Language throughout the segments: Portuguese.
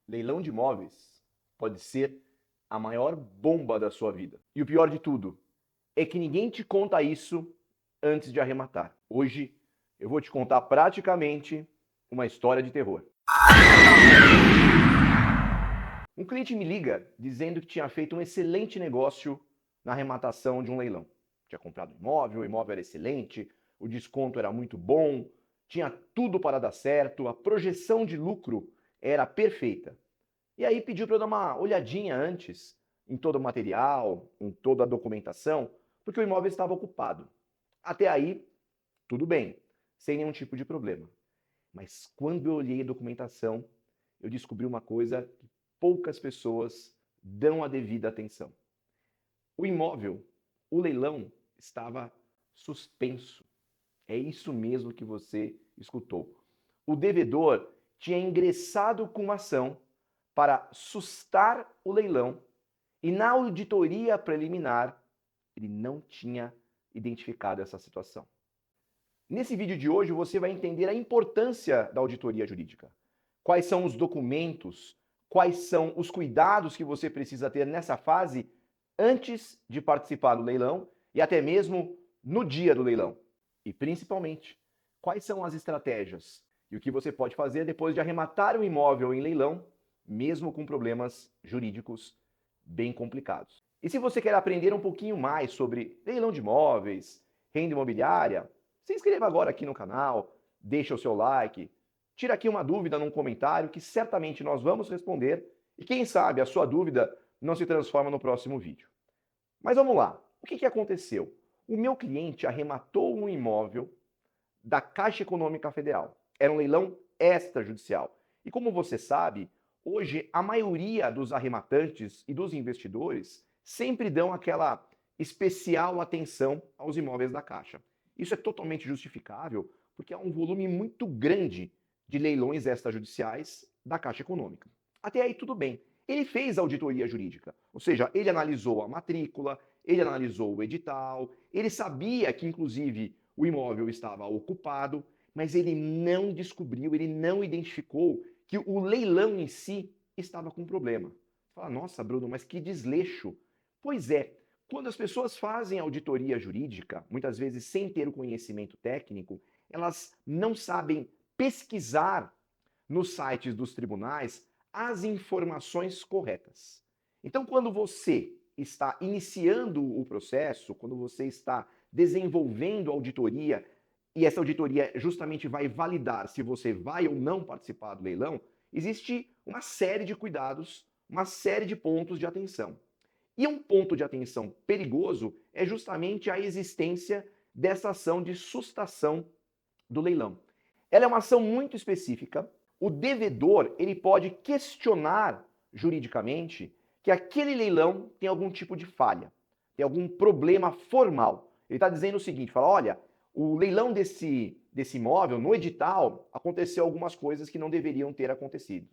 Leilão de imóveis pode ser a maior bomba da sua vida. E o pior de tudo é que ninguém te conta isso antes de arrematar. Hoje eu vou te contar praticamente uma história de terror. Um cliente me liga dizendo que tinha feito um excelente negócio na arrematação de um leilão. Tinha comprado um imóvel, o imóvel era excelente, o desconto era muito bom, tinha tudo para dar certo, a projeção de lucro era perfeita. E aí pediu para eu dar uma olhadinha antes em todo o material, em toda a documentação, porque o imóvel estava ocupado. Até aí, tudo bem, sem nenhum tipo de problema. Mas quando eu olhei a documentação, eu descobri uma coisa que poucas pessoas dão a devida atenção. O imóvel, o leilão, estava suspenso. É isso mesmo que você escutou. O devedor tinha ingressado com uma ação para sustar o leilão e na auditoria preliminar ele não tinha identificado essa situação. Nesse vídeo de hoje você vai entender a importância da auditoria jurídica. Quais são os documentos, quais são os cuidados que você precisa ter nessa fase antes de participar do leilão e até mesmo no dia do leilão. E principalmente, quais são as estratégias e o que você pode fazer depois de arrematar um imóvel em leilão, mesmo com problemas jurídicos bem complicados. E se você quer aprender um pouquinho mais sobre leilão de imóveis, renda imobiliária, se inscreva agora aqui no canal, deixa o seu like, tira aqui uma dúvida num comentário que certamente nós vamos responder e quem sabe a sua dúvida não se transforma no próximo vídeo. Mas vamos lá, o que aconteceu? O meu cliente arrematou um imóvel da Caixa Econômica Federal. Era um leilão extrajudicial. E como você sabe, hoje a maioria dos arrematantes e dos investidores sempre dão aquela especial atenção aos imóveis da Caixa. Isso é totalmente justificável porque há um volume muito grande de leilões extrajudiciais da Caixa Econômica. Até aí tudo bem. Ele fez auditoria jurídica, ou seja, ele analisou a matrícula, ele analisou o edital, ele sabia que inclusive o imóvel estava ocupado, mas ele não descobriu, ele não identificou que o leilão em si estava com problema. Você fala, nossa, Bruno, mas que desleixo. Pois é, quando as pessoas fazem auditoria jurídica, muitas vezes sem ter o conhecimento técnico, elas não sabem pesquisar nos sites dos tribunais as informações corretas. Então, quando você está iniciando o processo, quando você está desenvolvendo a auditoria, e essa auditoria justamente vai validar se você vai ou não participar do leilão, existe uma série de cuidados, uma série de pontos de atenção. E um ponto de atenção perigoso é justamente a existência dessa ação de sustação do leilão. Ela é uma ação muito específica. O devedor ele pode questionar juridicamente que aquele leilão tem algum tipo de falha, tem algum problema formal. Ele está dizendo o seguinte, fala, olha, o leilão desse imóvel, no edital, aconteceu algumas coisas que não deveriam ter acontecido.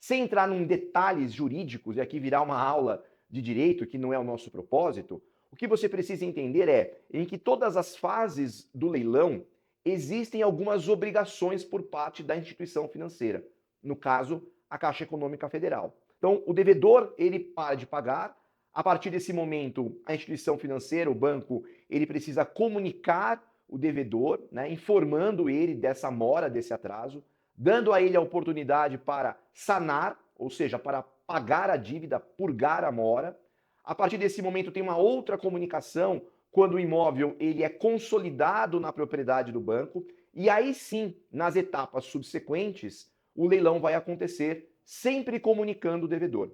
Sem entrar em detalhes jurídicos, e aqui virar uma aula de direito, que não é o nosso propósito, o que você precisa entender é em que todas as fases do leilão existem algumas obrigações por parte da instituição financeira. No caso, a Caixa Econômica Federal. Então, o devedor, ele para de pagar. A partir desse momento, a instituição financeira, o banco, ele precisa comunicar o devedor, né, informando ele dessa mora, desse atraso, dando a ele a oportunidade para sanar, ou seja, para pagar a dívida, purgar a mora. A partir desse momento tem uma outra comunicação quando o imóvel ele é consolidado na propriedade do banco e aí sim, nas etapas subsequentes, o leilão vai acontecer sempre comunicando o devedor.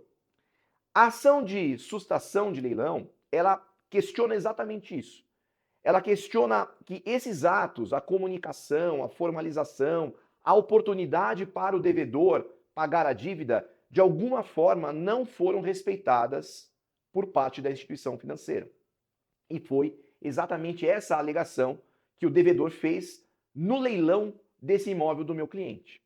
A ação de sustação de leilão, ela questiona exatamente isso. Ela questiona que esses atos, a comunicação, a formalização, a oportunidade para o devedor pagar a dívida, de alguma forma não foram respeitadas por parte da instituição financeira. E foi exatamente essa a alegação que o devedor fez no leilão desse imóvel do meu cliente.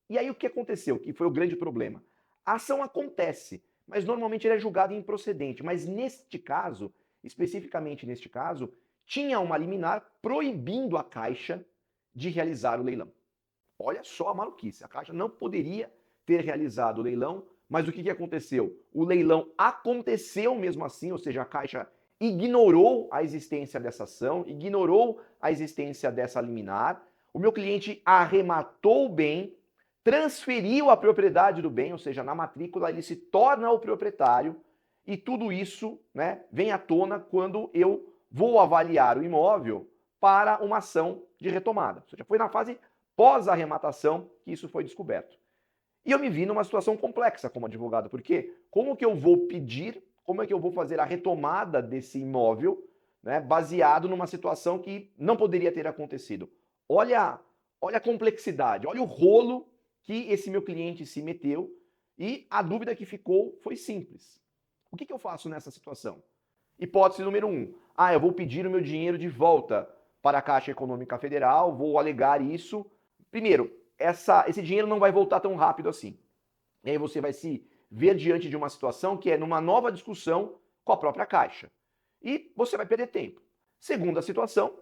E aí o que aconteceu? Que foi o grande problema. A ação acontece, mas normalmente ela é julgada improcedente. Mas neste caso, especificamente neste caso, tinha uma liminar proibindo a Caixa de realizar o leilão. Olha só a maluquice, a Caixa não poderia ter realizado o leilão, mas o que aconteceu? O leilão aconteceu mesmo assim, ou seja, a Caixa ignorou a existência dessa ação, ignorou a existência dessa liminar, o meu cliente arrematou o bem, transferiu a propriedade do bem, ou seja, na matrícula ele se torna o proprietário, e tudo isso, né, vem à tona quando eu vou avaliar o imóvel para uma ação de retomada. Ou seja, foi na fase pós-arrematação que isso foi descoberto. E eu me vi numa situação complexa como advogado, porque como que eu vou pedir, como é que eu vou fazer a retomada desse imóvel, né, baseado numa situação que não poderia ter acontecido? Olha a complexidade, olha o rolo que esse meu cliente se meteu, e a dúvida que ficou foi simples. O que eu faço nessa situação? Hipótese número 1. Eu vou pedir o meu dinheiro de volta para a Caixa Econômica Federal, vou alegar isso. Primeiro, esse dinheiro não vai voltar tão rápido assim. E aí você vai se ver diante de uma situação que é numa nova discussão com a própria Caixa. E você vai perder tempo. Segunda situação,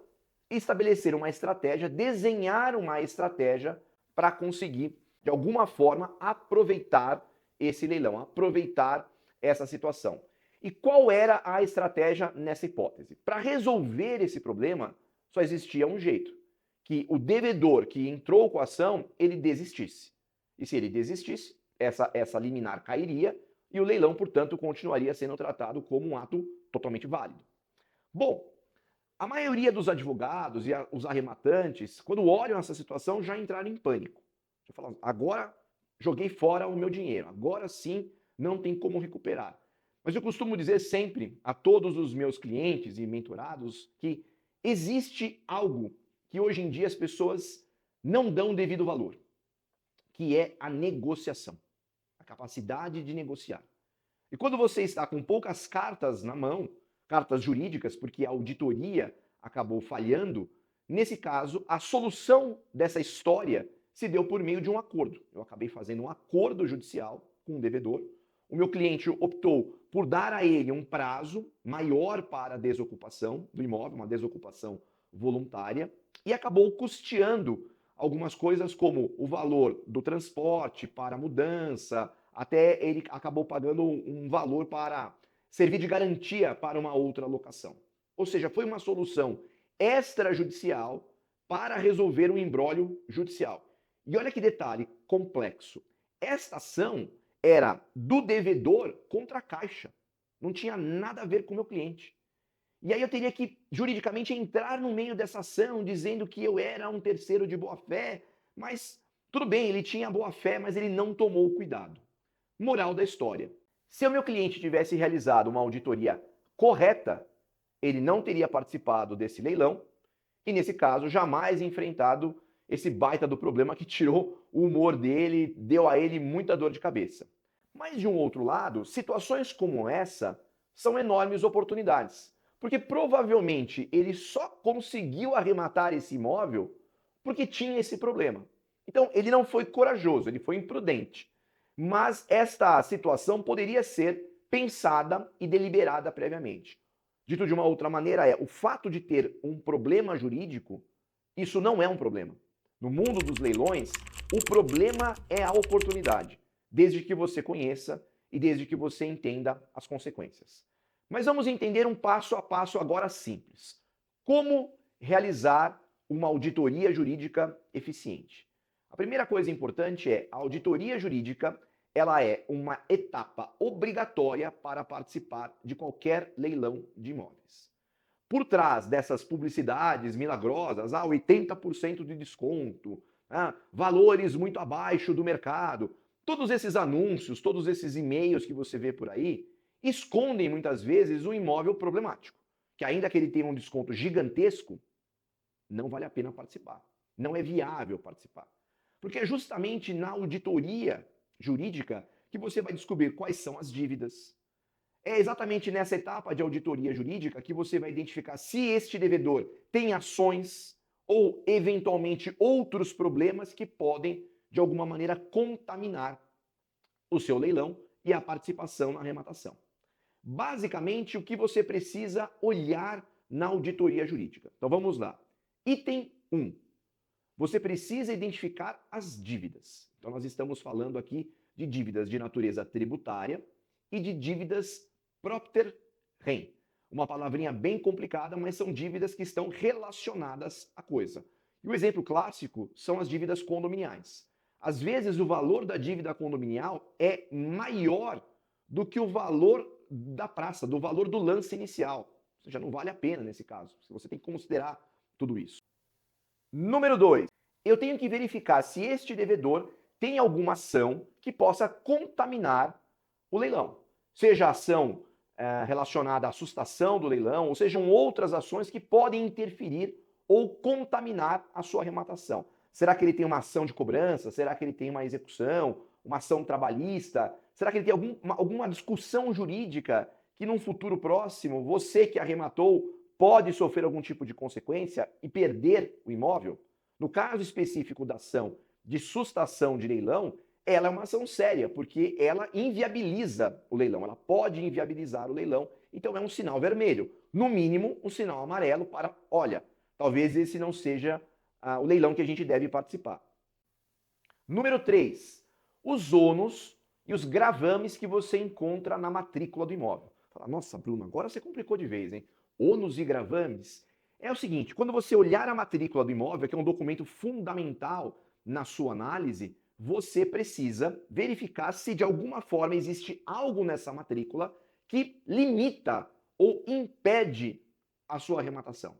estabelecer uma estratégia, desenhar uma estratégia para conseguir, de alguma forma, aproveitar esse leilão, aproveitar essa situação. E qual era a estratégia nessa hipótese? Para resolver esse problema, só existia um jeito, que o devedor que entrou com a ação, ele desistisse. E se ele desistisse, essa liminar cairia e o leilão, portanto, continuaria sendo tratado como um ato totalmente válido. Bom, a maioria dos advogados e os arrematantes, quando olham essa situação, já entraram em pânico. Já falam, agora joguei fora o meu dinheiro, agora sim não tem como recuperar. Mas eu costumo dizer sempre a todos os meus clientes e mentorados que existe algo que hoje em dia as pessoas não dão devido valor, que é a negociação, a capacidade de negociar. E quando você está com poucas cartas na mão, cartas jurídicas, porque a auditoria acabou falhando, nesse caso, a solução dessa história se deu por meio de um acordo. Eu acabei fazendo um acordo judicial com o devedor. O meu cliente optou por dar a ele um prazo maior para a desocupação do imóvel, uma desocupação voluntária, e acabou custeando algumas coisas como o valor do transporte para a mudança, até ele acabou pagando um valor para servir de garantia para uma outra locação. Ou seja, foi uma solução extrajudicial para resolver um imbróglio judicial. E olha que detalhe complexo. Esta ação era do devedor contra a Caixa. Não tinha nada a ver com o meu cliente. E aí eu teria que, juridicamente, entrar no meio dessa ação, dizendo que eu era um terceiro de boa-fé, mas tudo bem, ele tinha boa-fé, mas ele não tomou cuidado. Moral da história. Se o meu cliente tivesse realizado uma auditoria correta, ele não teria participado desse leilão e, nesse caso, jamais enfrentado esse baita do problema que tirou o humor dele, deu a ele muita dor de cabeça. Mas, de um outro lado, situações como essa são enormes oportunidades, porque provavelmente ele só conseguiu arrematar esse imóvel porque tinha esse problema. Então, ele não foi corajoso, ele foi imprudente. Mas esta situação poderia ser pensada e deliberada previamente. Dito de uma outra maneira, o fato de ter um problema jurídico, isso não é um problema. No mundo dos leilões, o problema é a oportunidade, desde que você conheça e desde que você entenda as consequências. Mas vamos entender um passo a passo agora simples. Como realizar uma auditoria jurídica eficiente? A primeira coisa importante é a auditoria jurídica, ela é uma etapa obrigatória para participar de qualquer leilão de imóveis. Por trás dessas publicidades milagrosas, 80% de desconto, valores muito abaixo do mercado, todos esses anúncios, todos esses e-mails que você vê por aí, escondem muitas vezes um imóvel problemático, que ainda que ele tenha um desconto gigantesco, não vale a pena participar, não é viável participar. Porque é justamente na auditoria jurídica que você vai descobrir quais são as dívidas. É exatamente nessa etapa de auditoria jurídica que você vai identificar se este devedor tem ações ou, eventualmente, outros problemas que podem, de alguma maneira, contaminar o seu leilão e a participação na arrematação. Basicamente, o que você precisa olhar na auditoria jurídica. Então vamos lá. Item 1. você precisa identificar as dívidas. Então nós estamos falando aqui de dívidas de natureza tributária e de dívidas propter rem. Uma palavrinha bem complicada, mas são dívidas que estão relacionadas à coisa. E o exemplo clássico são as dívidas condominiais. Às vezes o valor da dívida condominial é maior do que o valor da praça, do valor do lance inicial. Ou seja, não vale a pena nesse caso. Você tem que considerar tudo isso. Número 2. Eu tenho que verificar se este devedor tem alguma ação que possa contaminar o leilão. Seja ação relacionada à sustação do leilão, ou sejam outras ações que podem interferir ou contaminar a sua arrematação. Será que ele tem uma ação de cobrança? Será que ele tem uma execução? Uma ação trabalhista? Será que ele tem alguma discussão jurídica que num futuro próximo você que arrematou pode sofrer algum tipo de consequência e perder o imóvel? No caso específico da ação de sustação de leilão, ela é uma ação séria, porque ela inviabiliza o leilão, ela pode inviabilizar o leilão, então é um sinal vermelho. No mínimo, um sinal amarelo para, olha, talvez esse não seja o leilão que a gente deve participar. Número 3, os ônus e os gravames que você encontra na matrícula do imóvel. Fala, nossa, Bruno, agora você complicou de vez, hein? Ônus e gravames. É o seguinte, quando você olhar a matrícula do imóvel, que é um documento fundamental na sua análise, você precisa verificar se de alguma forma existe algo nessa matrícula que limita ou impede a sua arrematação.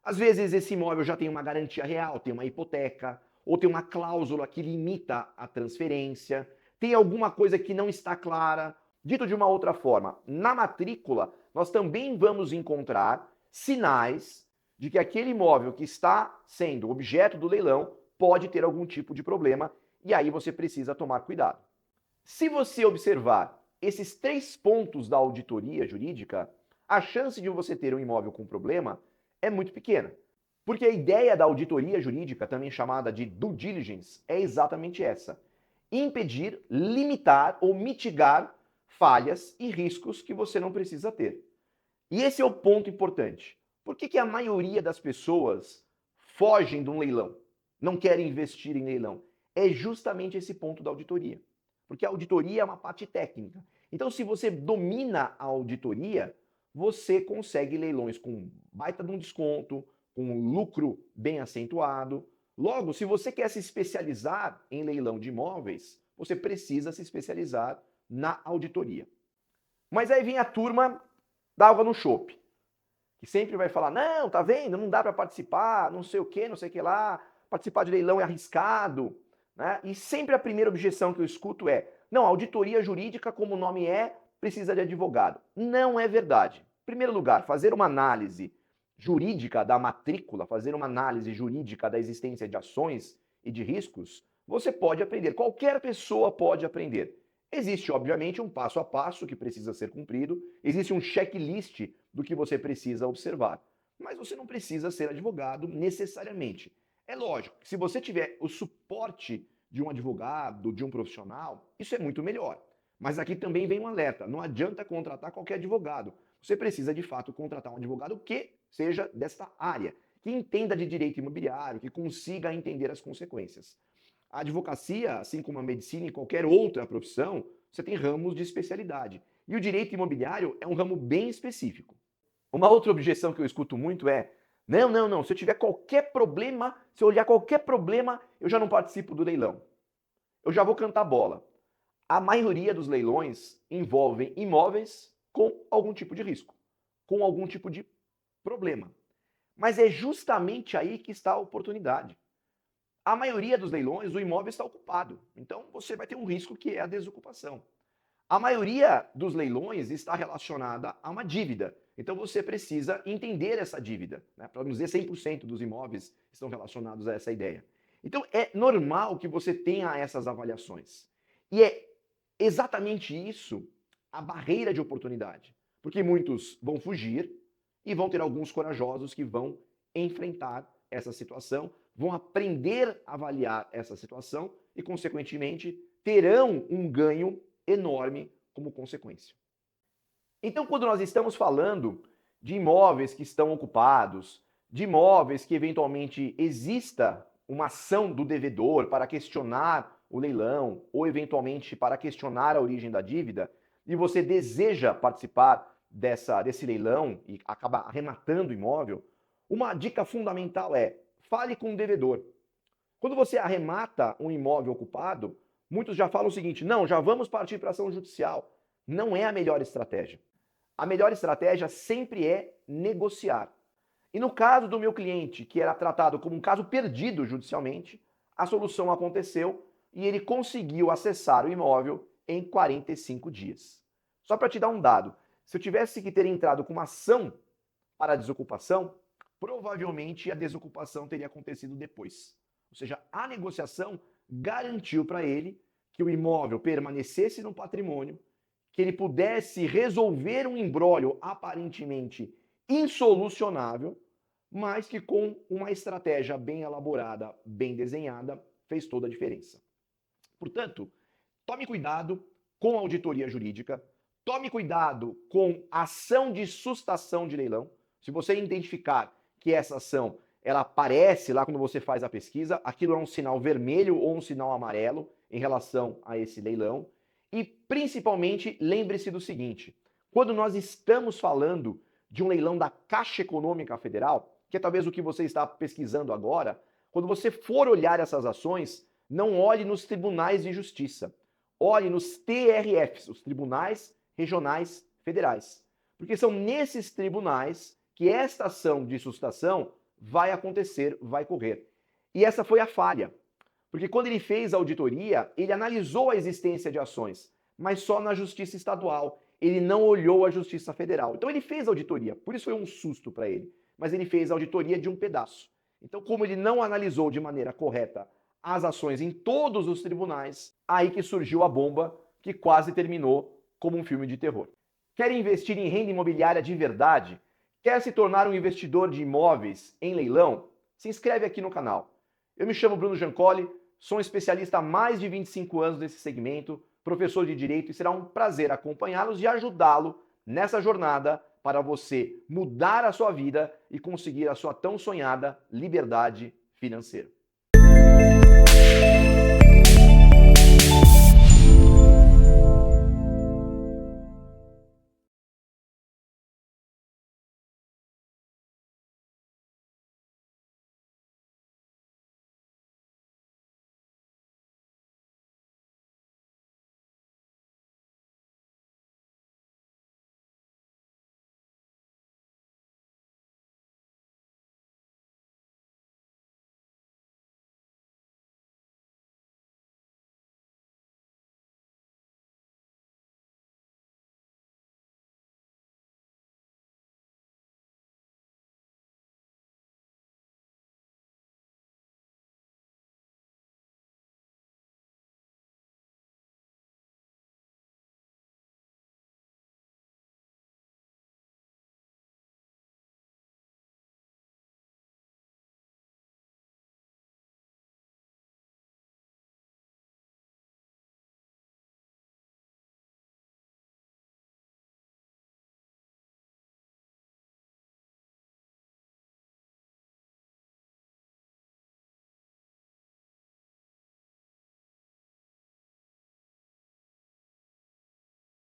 Às vezes esse imóvel já tem uma garantia real, tem uma hipoteca, ou tem uma cláusula que limita a transferência, tem alguma coisa que não está clara. Dito de uma outra forma, na matrícula nós também vamos encontrar sinais de que aquele imóvel que está sendo objeto do leilão pode ter algum tipo de problema e aí você precisa tomar cuidado. Se você observar esses 3 pontos da auditoria jurídica, a chance de você ter um imóvel com problema é muito pequena. Porque a ideia da auditoria jurídica, também chamada de due diligence, é exatamente essa: impedir, limitar ou mitigar falhas e riscos que você não precisa ter. E esse é o ponto importante. Por que a maioria das pessoas fogem de um leilão? Não querem investir em leilão? É justamente esse ponto da auditoria. Porque a auditoria é uma parte técnica. Então, se você domina a auditoria, você consegue leilões com baita de um desconto, com um lucro bem acentuado. Logo, se você quer se especializar em leilão de imóveis, você precisa se especializar na auditoria. Mas aí vem a turma da água no chope, que sempre vai falar, não, tá vendo, não dá para participar, não sei o que, não sei o que lá, participar de leilão é arriscado, né? E sempre a primeira objeção que eu escuto é, não, a auditoria jurídica, como o nome é, precisa de advogado. Não é verdade. Em primeiro lugar, fazer uma análise jurídica da matrícula, fazer uma análise jurídica da existência de ações e de riscos, você pode aprender, qualquer pessoa pode aprender. Existe, obviamente, um passo a passo que precisa ser cumprido, existe um checklist do que você precisa observar. Mas você não precisa ser advogado necessariamente. É lógico que se você tiver o suporte de um advogado, de um profissional, isso é muito melhor. Mas aqui também vem um alerta, não adianta contratar qualquer advogado. Você precisa, de fato, contratar um advogado que seja desta área, que entenda de direito imobiliário, que consiga entender as consequências. A advocacia, assim como a medicina e qualquer outra profissão, você tem ramos de especialidade. E o direito imobiliário é um ramo bem específico. Uma outra objeção que eu escuto muito é: não, se eu tiver qualquer problema, se eu olhar qualquer problema, eu já não participo do leilão. Eu já vou cantar bola. A maioria dos leilões envolvem imóveis com algum tipo de risco, com algum tipo de problema. Mas é justamente aí que está a oportunidade. A maioria dos leilões, o imóvel está ocupado. Então, você vai ter um risco que é a desocupação. A maioria dos leilões está relacionada a uma dívida. Então, você precisa entender essa dívida. Né? Para não dizer 100% dos imóveis estão relacionados a essa ideia. Então, é normal que você tenha essas avaliações. E é exatamente isso a barreira de oportunidade. Porque muitos vão fugir e vão ter alguns corajosos que vão enfrentar essa situação, vão aprender a avaliar essa situação e, consequentemente, terão um ganho enorme como consequência. Então, quando nós estamos falando de imóveis que estão ocupados, de imóveis que eventualmente exista uma ação do devedor para questionar o leilão ou eventualmente para questionar a origem da dívida e você deseja participar desse leilão e acaba arrematando o imóvel, uma dica fundamental é fale com o devedor. Quando você arremata um imóvel ocupado, muitos já falam o seguinte: não, já vamos partir para ação judicial. Não é a melhor estratégia. A melhor estratégia sempre é negociar. E no caso do meu cliente, que era tratado como um caso perdido judicialmente, a solução aconteceu e ele conseguiu acessar o imóvel em 45 dias. Só para te dar um dado, se eu tivesse que ter entrado com uma ação para a desocupação, provavelmente a desocupação teria acontecido depois. Ou seja, a negociação garantiu para ele que o imóvel permanecesse no patrimônio, que ele pudesse resolver um imbróglio aparentemente insolucionável, mas que com uma estratégia bem elaborada, bem desenhada, fez toda a diferença. Portanto, tome cuidado com a auditoria jurídica, tome cuidado com a ação de sustação de leilão. Se você identificar que essa ação ela aparece lá quando você faz a pesquisa, aquilo é um sinal vermelho ou um sinal amarelo em relação a esse leilão. E principalmente lembre-se do seguinte: quando nós estamos falando de um leilão da Caixa Econômica Federal, que é talvez o que você está pesquisando agora, quando você for olhar essas ações, não olhe nos tribunais de justiça, olhe nos TRFs, os Tribunais Regionais Federais, porque são nesses tribunais que esta ação de sustação vai acontecer, vai correr. E essa foi a falha, porque quando ele fez a auditoria, ele analisou a existência de ações, mas só na Justiça Estadual. Ele não olhou a Justiça Federal. Então ele fez a auditoria, por isso foi um susto para ele, mas ele fez a auditoria de um pedaço. Então, como ele não analisou de maneira correta as ações em todos os tribunais, aí que surgiu a bomba que quase terminou como um filme de terror. Quer investir em renda imobiliária de verdade? Quer se tornar um investidor de imóveis em leilão? Se inscreve aqui no canal. Eu me chamo Bruno Giancoli, sou um especialista há mais de 25 anos nesse segmento, professor de Direito, e será um prazer acompanhá-los e ajudá-lo nessa jornada para você mudar a sua vida e conseguir a sua tão sonhada liberdade financeira.